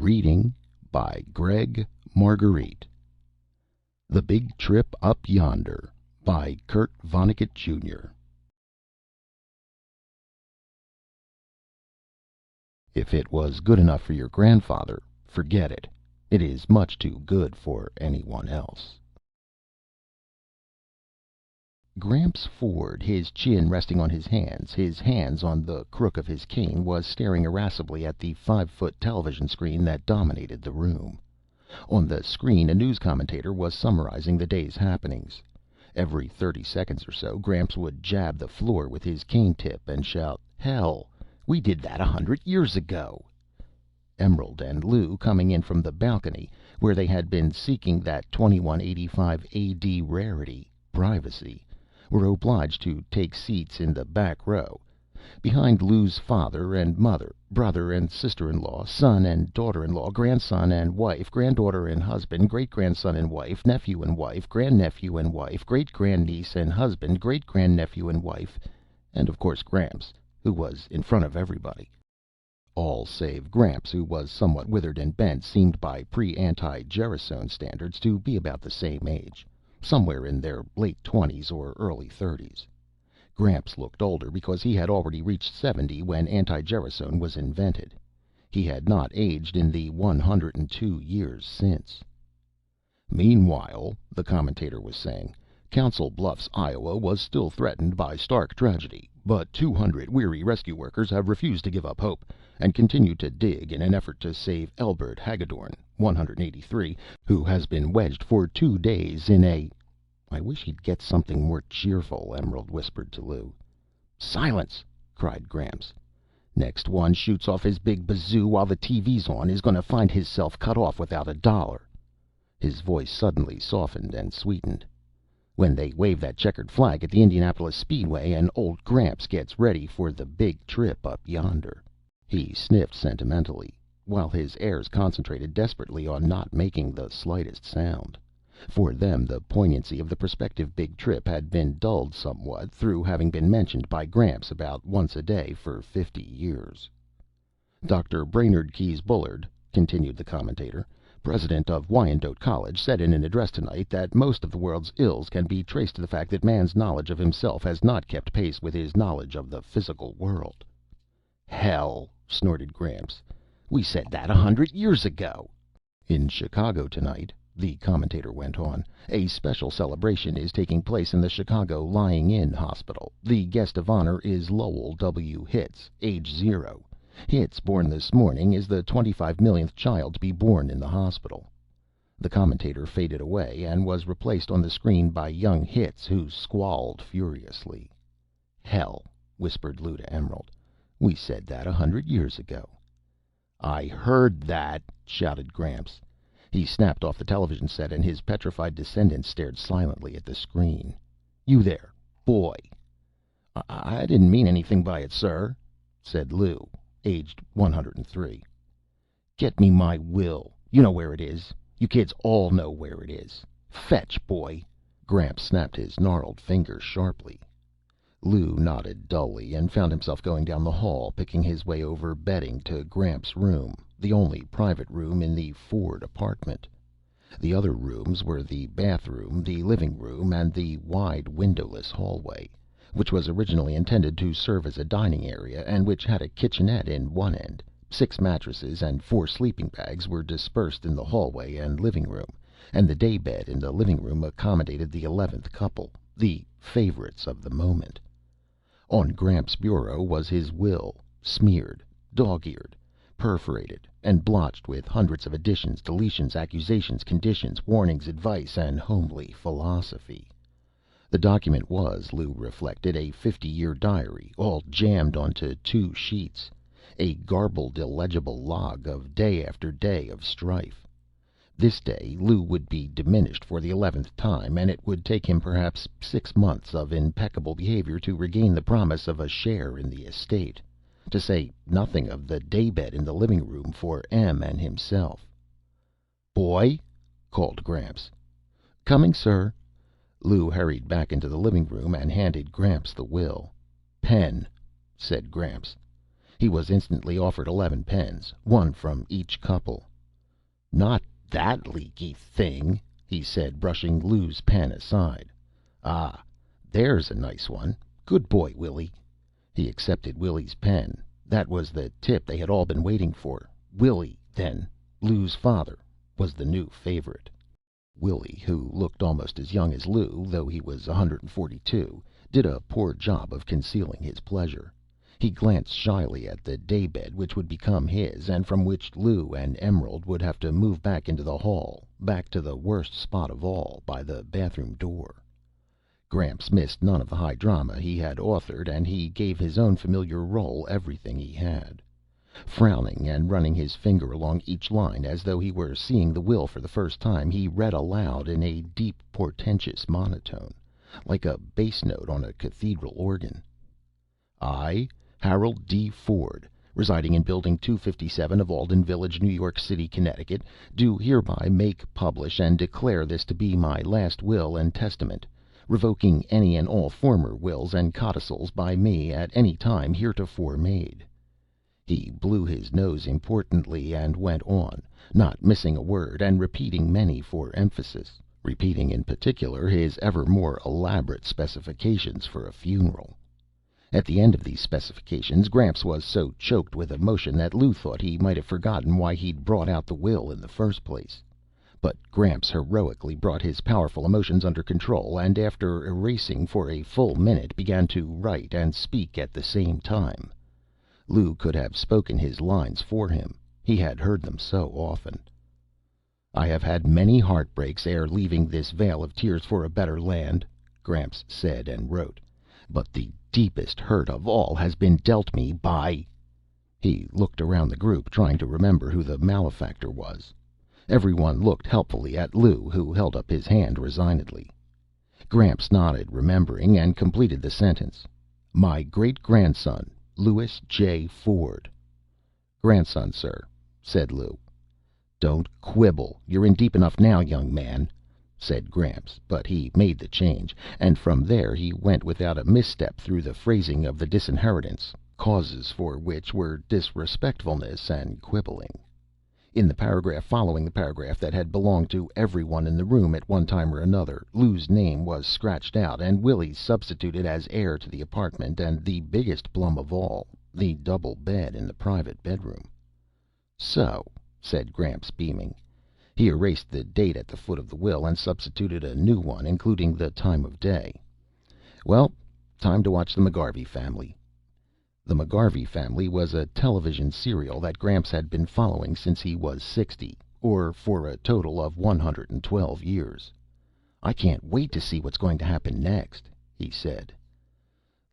Reading by Greg Marguerite. The Big Trip Up Yonder by Kurt Vonnegut, Jr. If it was good enough for your grandfather, forget it. It is much too good for anyone else. Gramps Ford, his chin resting on his hands on the crook of his cane, was staring irascibly at the 5-foot television screen that dominated the room. On the screen, a news commentator was summarizing the day's happenings. Every 30 seconds or so, Gramps would jab the floor with his cane tip and shout, "Hell, we did that 100 years ago!" Emerald and Lou, coming in from the balcony, where they had been seeking that 2185 AD rarity, privacy, were obliged to take seats in the back row, behind Lou's father and mother, brother and sister-in-law, son and daughter-in-law, grandson and wife, granddaughter and husband, great-grandson and wife, nephew and wife, grandnephew and wife, great-grandniece and husband, great-grandnephew and wife, and of course Gramps, who was in front of everybody. All save Gramps, who was somewhat withered and bent, seemed by pre-anti-gerasone standards to be about the same age, somewhere in their late 20s or early 30s. Gramps looked older because he had already reached 70 when anti-gerasone was invented. He had not aged in the 102 years since. "Meanwhile," the commentator was saying, "Council Bluffs, Iowa was still threatened by stark tragedy, but 200 weary rescue workers have refused to give up hope and continue to dig in an effort to save Elbert Hagedorn, 183, who has been wedged for 2 days in a—" "I wish he'd get something more cheerful," Emerald whispered to Lou. "Silence!" cried Gramps. "Next one shoots off his big bazoo while the TV's on is gonna find hisself cut off without a dollar." His voice suddenly softened and sweetened. "When they wave that checkered flag at the Indianapolis Speedway and old Gramps gets ready for the big trip up yonder." He sniffed sentimentally, while his heirs concentrated desperately on not making the slightest sound. For them, the poignancy of the prospective big trip had been dulled somewhat through having been mentioned by Gramps about once a day for 50 years. "Dr. Brainerd Keyes Bullard," continued the commentator, "president of Wyandotte College, said in an address tonight that most of the world's ills can be traced to the fact that man's knowledge of himself has not kept pace with his knowledge of the physical world." "Hell!" snorted Gramps. "We said that 100 years ago." "In Chicago tonight," the commentator went on, "a special celebration is taking place in the Chicago Lying-in Hospital. The guest of honor is Lowell W. Hitz, age 0. Hitz, born this morning, is the 25 millionth child to be born in the hospital." The commentator faded away and was replaced on the screen by young Hitz, who squalled furiously. "Hell!" whispered Lou to Emerald. "We said that 100 years ago." "I heard that!" shouted Gramps. He snapped off the television set and his petrified descendants stared silently at the screen. "You there, boy!" "I didn't mean anything by it, sir," said Lou, aged 103. "Get me my will. You know where it is. You kids all know where it is. Fetch, boy!" Gramps snapped his gnarled fingers sharply. Lou nodded dully and found himself going down the hall, picking his way over bedding to Gramps' room, the only private room in the Ford apartment. The other rooms were the bathroom, the living room, and the wide windowless hallway, which was originally intended to serve as a dining area and which had a kitchenette in one end. 6 mattresses and 4 sleeping bags were dispersed in the hallway and living room, and the daybed in the living room accommodated the 11th couple, the favorites of the moment. On Gramps' bureau was his will, smeared, dog-eared, perforated, and blotched with hundreds of additions, deletions, accusations, conditions, warnings, advice, and homely philosophy. The document was, Lou reflected, a 50-year diary, all jammed onto 2 sheets, a garbled, illegible log of day after day of strife. This day Lou would be diminished for the 11th time, and it would take him perhaps 6 months of impeccable behavior to regain the promise of a share in the estate, to say nothing of the daybed in the living room for Em and himself. "Boy!" called Gramps. "Coming, sir." Lou hurried back into the living room and handed Gramps the will. "Pen," said Gramps. He was instantly offered 11 pens, one from each couple. "Not that leaky thing," he said, brushing Lou's pen aside. "Ah, there's a nice one. Good boy, Willie." He accepted Willie's pen. That was the tip they had all been waiting for. Willie, then, Lou's father, was the new favorite. Willie, who looked almost as young as Lou, though he was 142, did a poor job of concealing his pleasure. He glanced shyly at the daybed which would become his, and from which Lou and Emerald would have to move back into the hall, back to the worst spot of all, by the bathroom door. Gramps missed none of the high drama he had authored, and he gave his own familiar role everything he had. Frowning and running his finger along each line as though he were seeing the will for the first time, he read aloud in a deep, portentous monotone, like a bass note on a cathedral organ. "I, Harold D. Ford, residing in Building 257 of Alden Village, New York City, Connecticut, do hereby make, publish, and declare this to be my last will and testament, revoking any and all former wills and codicils by me at any time heretofore made." He blew his nose importantly and went on, not missing a word, and repeating many for emphasis, repeating in particular his ever more elaborate specifications for a funeral. At the end of these specifications, Gramps was so choked with emotion that Lou thought he might have forgotten why he'd brought out the will in the first place. But Gramps heroically brought his powerful emotions under control, and after erasing for a full minute, began to write and speak at the same time. Lou could have spoken his lines for him. He had heard them so often. "I have had many heartbreaks ere leaving this vale of tears for a better land," Gramps said and wrote, "but the deepest hurt of all has been dealt me by—" He looked around the group, trying to remember who the malefactor was. Everyone looked helpfully at Lou, who held up his hand resignedly. Gramps nodded, remembering, and completed the sentence. "My great-grandson, Louis J. Ford." "Grandson, sir," said Lou. "Don't quibble. You're in deep enough now, young man," said Gramps, but he made the change, and from there he went without a misstep through the phrasing of the disinheritance, causes for which were disrespectfulness and quibbling. In the paragraph following the paragraph that had belonged to everyone in the room at one time or another, Lou's name was scratched out and Willie's substituted as heir to the apartment and the biggest plum of all, the double bed in the private bedroom. "So," said Gramps, beaming. He erased the date at the foot of the will and substituted a new one, including the time of day. "Well, time to watch the McGarvey Family." The McGarvey Family was a television serial that Gramps had been following since he was 60, or for a total of 112 years. "I can't wait to see what's going to happen next," he said.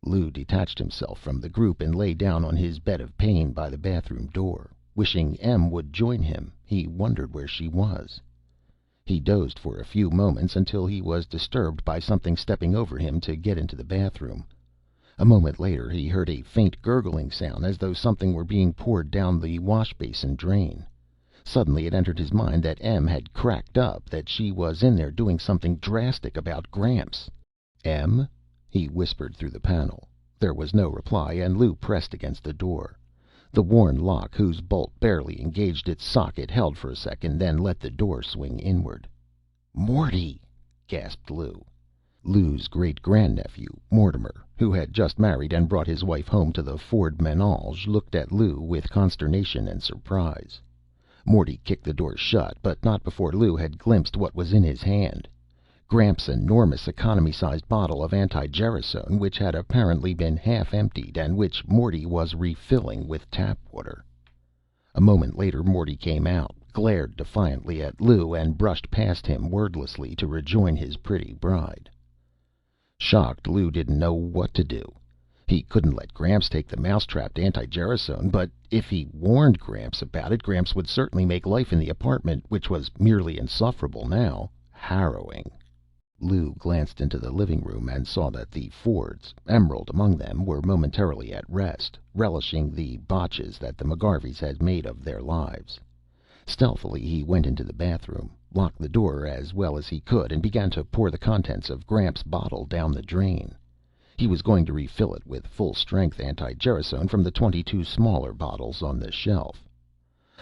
Lou detached himself from the group and lay down on his bed of pain by the bathroom door. Wishing Em would join him, he wondered where she was. He dozed for a few moments until he was disturbed by something stepping over him to get into the bathroom. A moment later he heard a faint gurgling sound, as though something were being poured down the wash basin drain. Suddenly it entered his mind that Em had cracked up, that she was in there doing something drastic about Gramps. "Em?" he whispered through the panel. There was no reply, and Lou pressed against the door. The worn lock, whose bolt barely engaged its socket, held for a second, then let the door swing inward. "Morty!" gasped Lou. Lou's great-grandnephew, Mortimer, who had just married and brought his wife home to the Ford menage, looked at Lou with consternation and surprise. Morty kicked the door shut, but not before Lou had glimpsed what was in his hand. Gramps' enormous economy-sized bottle of anti-gerasone, which had apparently been half emptied, and which Morty was refilling with tap water. A moment later Morty came out, glared defiantly at Lou, and brushed past him wordlessly to rejoin his pretty bride. Shocked, Lou didn't know what to do. He couldn't let Gramps take the mouse-trapped anti-gerasone, but if he warned Gramps about it, Gramps would certainly make life in the apartment, which was merely insufferable now, harrowing. Lou glanced into the living room and saw that the Fords, Emerald among them, were momentarily at rest, relishing the botches that the McGarveys had made of their lives. Stealthily he went into the bathroom, locked the door as well as he could, and began to pour the contents of Gramps' bottle down the drain. He was going to refill it with full-strength anti-gerasone from the 22 smaller bottles on the shelf.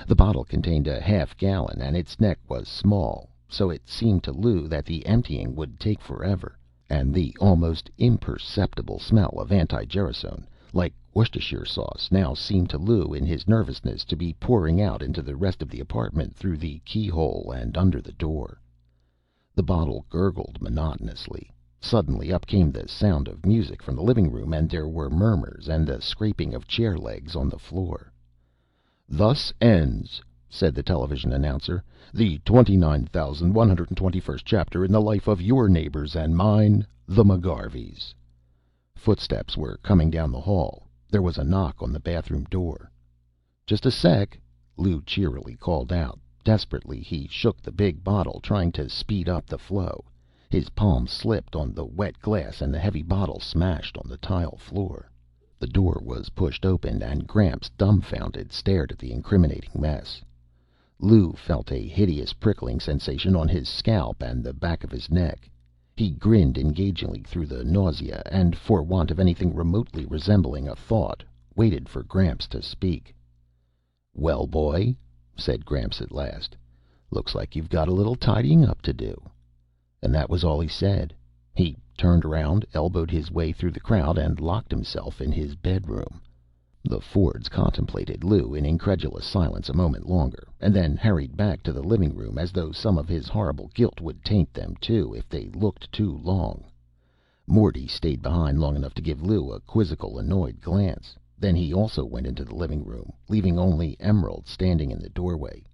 The bottle contained a half-gallon, and its neck was small, so it seemed to Lou that the emptying would take forever. And the almost imperceptible smell of anti-gerasone, like Worcestershire sauce, now seemed to Lou, in his nervousness, to be pouring out into the rest of the apartment through the keyhole and under the door. The bottle gurgled monotonously. Suddenly up came the sound of music from the living room, and there were murmurs and the scraping of chair legs on the floor. "Thus ends," said the television announcer, "the 29,121st chapter in the life of your neighbors and mine, the McGarveys." Footsteps were coming down the hall. There was a knock on the bathroom door. "Just a sec," Lou cheerily called out. Desperately, he shook the big bottle, trying to speed up the flow. His palm slipped on the wet glass, and the heavy bottle smashed on the tile floor. The door was pushed open, and Gramps, dumbfounded, stared at the incriminating mess. Lou felt a hideous prickling sensation on his scalp and the back of his neck. He grinned engagingly through the nausea, and, for want of anything remotely resembling a thought, waited for Gramps to speak. "Well, boy," said Gramps at last, "looks like you've got a little tidying up to do." And that was all he said. He turned around, elbowed his way through the crowd, and locked himself in his bedroom. The Fords contemplated Lou in incredulous silence a moment longer, and then hurried back to the living room, as though some of his horrible guilt would taint them, too, if they looked too long. Morty stayed behind long enough to give Lou a quizzical, annoyed glance. Then he also went into the living room, leaving only Emerald standing in the doorway.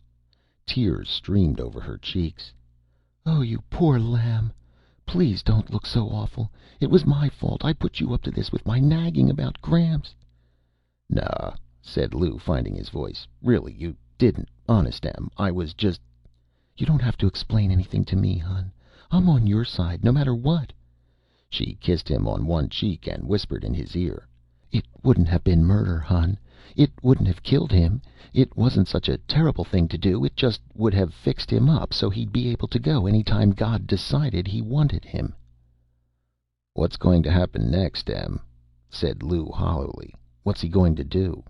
Tears streamed over her cheeks. "Oh, you poor lamb. Please don't look so awful. It was my fault. I put you up to this with my nagging about Gramps." "Nah," said Lou, finding his voice. "Really, you didn't. Honest, Em. I was just—" "You don't have to explain anything to me, hon. I'm on your side, no matter what." She kissed him on one cheek and whispered in his ear, "It wouldn't have been murder, hon. It wouldn't have killed him. It wasn't such a terrible thing to do. It just would have fixed him up so he'd be able to go any time God decided he wanted him." "What's going to happen next, Em?" said Lou hollowly. "What's he going to do?"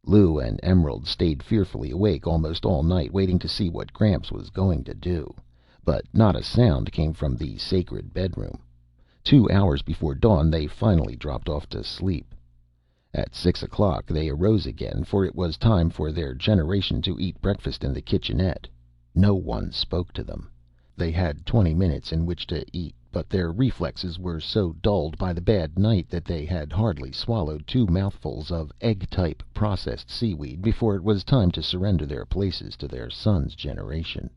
Lou and Emerald stayed fearfully awake almost all night, waiting to see what Gramps was going to do. But not a sound came from the sacred bedroom. 2 hours before dawn, they finally dropped off to sleep. At 6 o'clock, they arose again, for it was time for their generation to eat breakfast in the kitchenette. No one spoke to them. They had 20 minutes in which to eat, but their reflexes were so dulled by the bad night that they had hardly swallowed 2 mouthfuls of egg-type processed seaweed before it was time to surrender their places to their son's generation.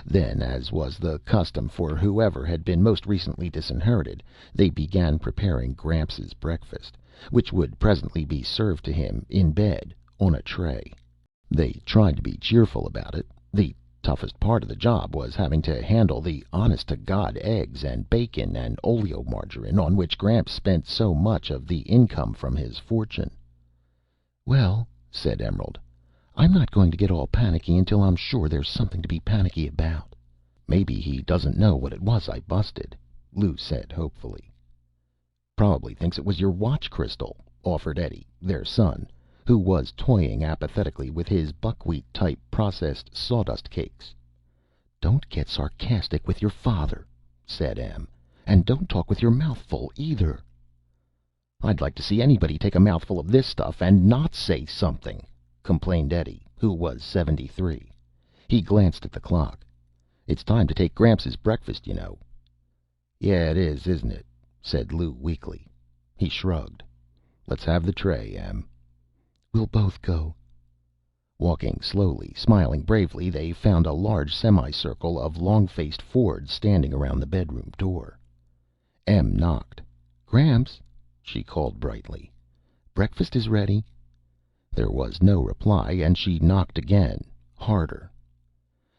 Then, as was the custom for whoever had been most recently disinherited, they began preparing Gramps' breakfast, which would presently be served to him in bed on a tray. They tried to be cheerful about it. The toughest part of the job was having to handle the honest-to-God eggs and bacon and oleomargarine on which Gramps spent so much of the income from his fortune. "Well," said Emerald, "I'm not going to get all panicky until I'm sure there's something to be panicky about." "Maybe he doesn't know what it was I busted," Lou said hopefully. "Probably thinks it was your watch crystal," offered Eddie, their son, who was toying apathetically with his buckwheat-type processed sawdust cakes. "Don't get sarcastic with your father," said Em, "and don't talk with your mouth full, either." "I'd like to see anybody take a mouthful of this stuff and not say something," complained Eddie, who was 73. He glanced at the clock. "It's time to take Gramps' breakfast, you know." "Yeah, it is, isn't it?" said Lou weakly. He shrugged. "Let's have the tray, Em." "We'll both go." Walking slowly, smiling bravely, they found a large semicircle of long-faced Fords standing around the bedroom door. Em knocked. "Gramps," she called brightly, "breakfast is ready." There was no reply, and she knocked again, harder.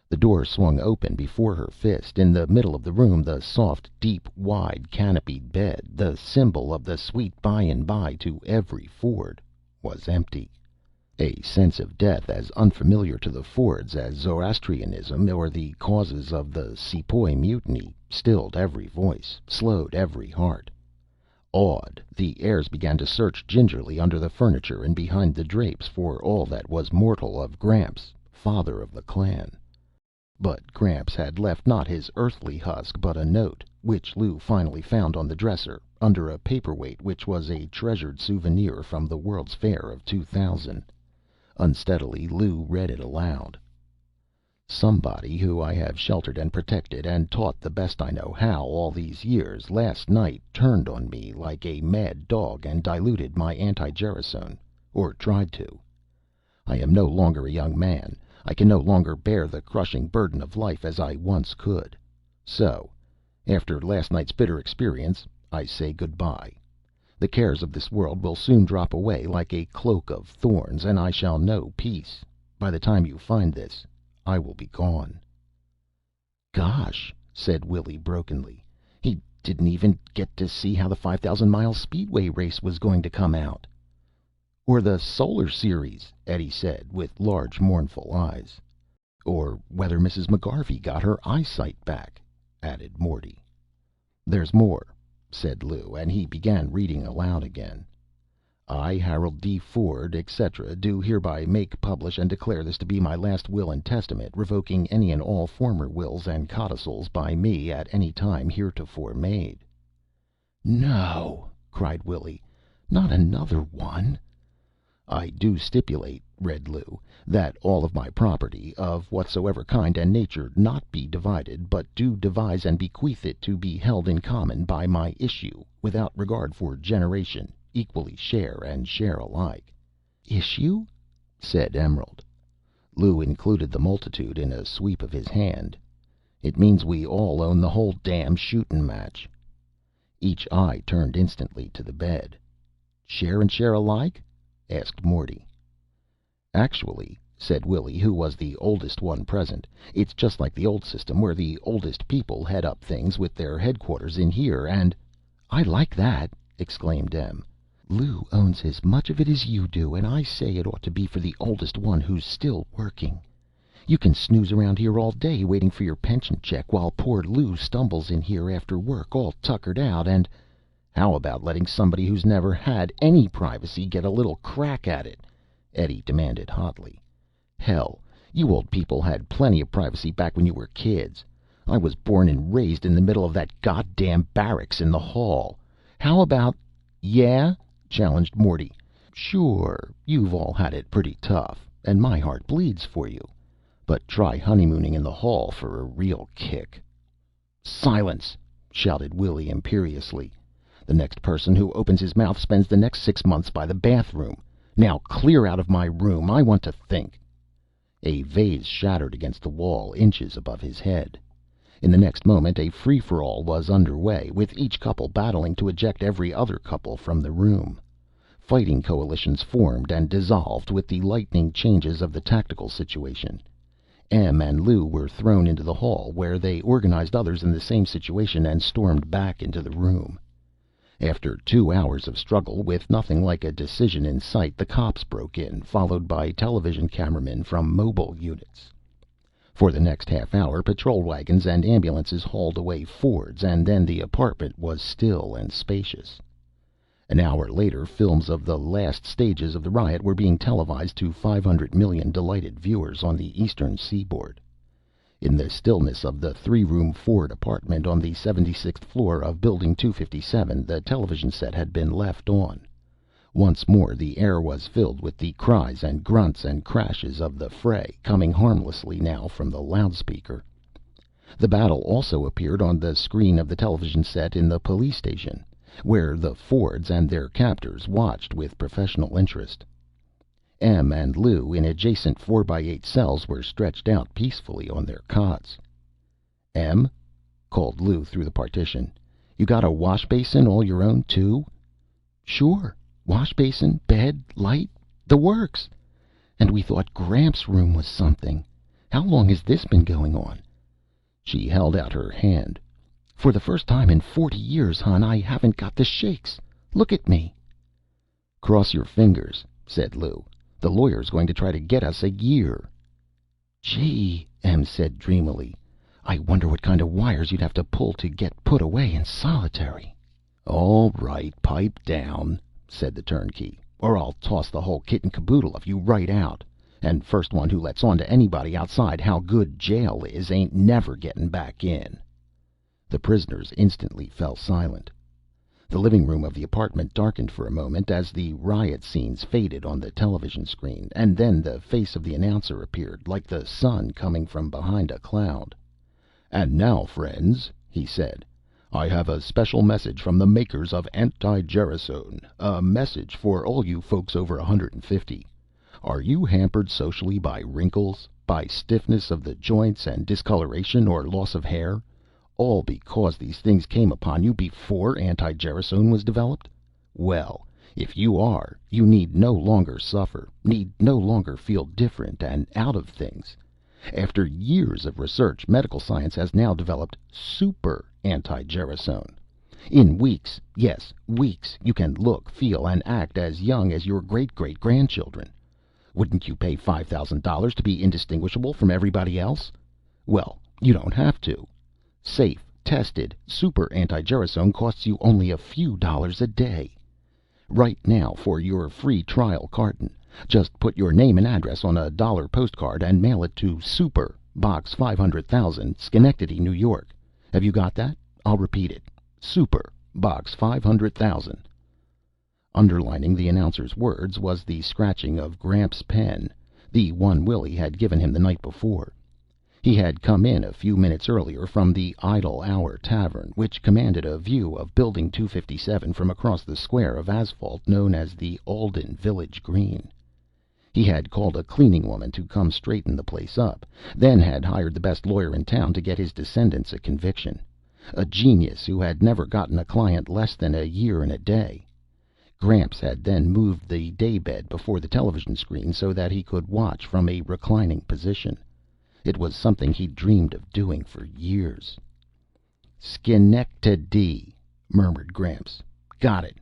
The door swung open before her fist. In the middle of the room, the soft, deep, wide, canopied bed, the symbol of the sweet by and by to every Ford, was empty. A sense of death as unfamiliar to the Fords as Zoroastrianism or the causes of the Sepoy Mutiny stilled every voice, slowed every heart. Awed, the heirs began to search gingerly under the furniture and behind the drapes for all that was mortal of Gramps, father of the clan. But Gramps had left not his earthly husk, but a note, which Lou finally found on the dresser, under a paperweight which was a treasured souvenir from the World's Fair of 2000. Unsteadily, Lou read it aloud. Somebody who I have sheltered and protected and taught the best I know how all these years, last night turned on me like a mad dog and diluted my anti-gerasone, or tried to. I am no longer a young man. I can no longer bear the crushing burden of life as I once could. So, after last night's bitter experience, I say goodbye. The cares of this world will soon drop away like a cloak of thorns, and I shall know peace. By the time you find this, I will be gone. Gosh, said Willie brokenly. He didn't even get to see how the 5,000-mile speedway race was going to come out. Or the Solar Series, Eddie said, with large mournful eyes. Or whether Mrs. McGarvey got her eyesight back, added Morty. There's more, said Lou, and he began reading aloud again. I, Harold D. Ford, etc., do hereby make, publish, and declare this to be my last will and testament, revoking any and all former wills and codicils by me at any time heretofore made. No, cried Willie, not another one. I do stipulate, read Lou, that all of my property, of whatsoever kind and nature, not be divided, but do devise and bequeath it to be held in common by my issue, without regard for generation, equally share and share alike. Issue? Said Emerald. Lou included the multitude in a sweep of his hand. It means we all own the whole damn shootin' match. Each eye turned instantly to the bed. Share and share alike? Asked Morty. Actually, said Willie, who was the oldest one present, it's just like the old system where the oldest people head up things with their headquarters in here and... I like that, exclaimed Em. Lou owns as much of it as you do, and I say it ought to be for the oldest one who's still working. You can snooze around here all day waiting for your pension check while poor Lou stumbles in here after work all tuckered out and... How about letting somebody who's never had any privacy get a little crack at it? Eddie demanded hotly. Hell, you old people had plenty of privacy back when you were kids. I was born and raised in the middle of that goddamn barracks in the hall. How about... Yeah? Challenged Morty. Sure, you've all had it pretty tough, and my heart bleeds for you. But try honeymooning in the hall for a real kick. Silence! Shouted Willie imperiously. The next person who opens his mouth spends the next 6 months by the bathroom. Now clear out of my room. I want to think. A vase shattered against the wall, inches above his head. In the next moment, a free-for-all was underway, with each couple battling to eject every other couple from the room. Fighting coalitions formed and dissolved with the lightning changes of the tactical situation. Em and Lou were thrown into the hall, where they organized others in the same situation and stormed back into the room. After 2 hours of struggle, with nothing like a decision in sight, the cops broke in, followed by television cameramen from mobile units. For the next half hour, patrol wagons and ambulances hauled away Fords, and then the apartment was still and spacious. An hour later, films of the last stages of the riot were being televised to 500 million delighted viewers on the eastern seaboard. In the stillness of the 3-room Ford apartment on the 76th floor of Building 257, the television set had been left on. Once more the air was filled with the cries and grunts and crashes of the fray, coming harmlessly now from the loudspeaker. The battle also appeared on the screen of the television set in the police station, where the Fords and their captors watched with professional interest. Em and Lou, in adjacent 4x8 cells, were stretched out peacefully on their cots. Em, called Lou through the partition, you got a wash basin all your own, too? Sure. Wash basin, bed, light, the works. And we thought Gramps' room was something. How long has this been going on? She held out her hand. For the first time in 40 years, hon, I haven't got the shakes. Look at me. Cross your fingers, said Lou. The lawyer's going to try to get us a year. Gee, Em said dreamily. I wonder what kind of wires you'd have to pull to get put away in solitary. "All right, pipe down," said the turnkey, "or I'll toss the whole kit and caboodle of you right out. And first one who lets on to anybody outside how good jail is ain't never getting back in." The prisoners instantly fell silent. The living room of the apartment darkened for a moment as the riot scenes faded on the television screen, and then the face of the announcer appeared, like the sun coming from behind a cloud. "And now, friends," he said, "I have a special message from the makers of anti-gerasone. A message for all you folks over 150. Are you hampered socially by wrinkles, by stiffness of the joints and discoloration or loss of hair? All because these things came upon you before anti-gerasone was developed? Well, if you are, you need no longer suffer, need no longer feel different and out of things. After years of research, medical science has now developed super anti-gerasone. In weeks, yes, weeks, you can look, feel, and act as young as your great-great-grandchildren. Wouldn't you pay $5,000 to be indistinguishable from everybody else? Well, you don't have to. Safe, tested, super anti-gerasone costs you only a few dollars a day. Right now, for your free trial carton, just put your name and address on a dollar postcard and mail it to Super, Box 500,000, Schenectady, New York. Have you got that? I'll repeat it. Super, Box 500,000. Underlining the announcer's words was the scratching of Gramps' pen, the one Willie had given him the night before. He had come in a few minutes earlier from the Idle Hour Tavern, which commanded a view of Building 257 from across the square of asphalt known as the Alden Village Green. He had called a cleaning woman to come straighten the place up, then had hired the best lawyer in town to get his descendants a conviction. A genius who had never gotten a client less than a year and a day. Gramps had then moved the daybed before the television screen so that he could watch from a reclining position. It was something he'd dreamed of doing for years. "Schenectady," murmured Gramps. "Got it."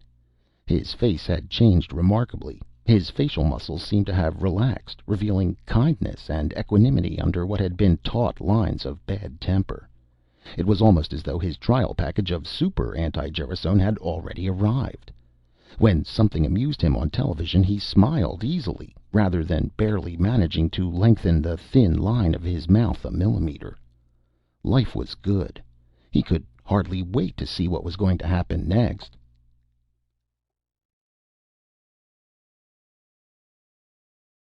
His face had changed remarkably. His facial muscles seemed to have relaxed, revealing kindness and equanimity under what had been taut lines of bad temper. It was almost as though his trial package of super anti-gerasone had already arrived. When something amused him on television, he smiled easily, rather than barely managing to lengthen the thin line of his mouth a millimeter. Life was good. He could hardly wait to see what was going to happen next.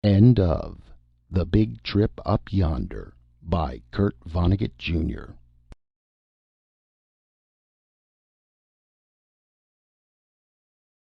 End of The Big Trip Up Yonder by Kurt Vonnegut, Jr.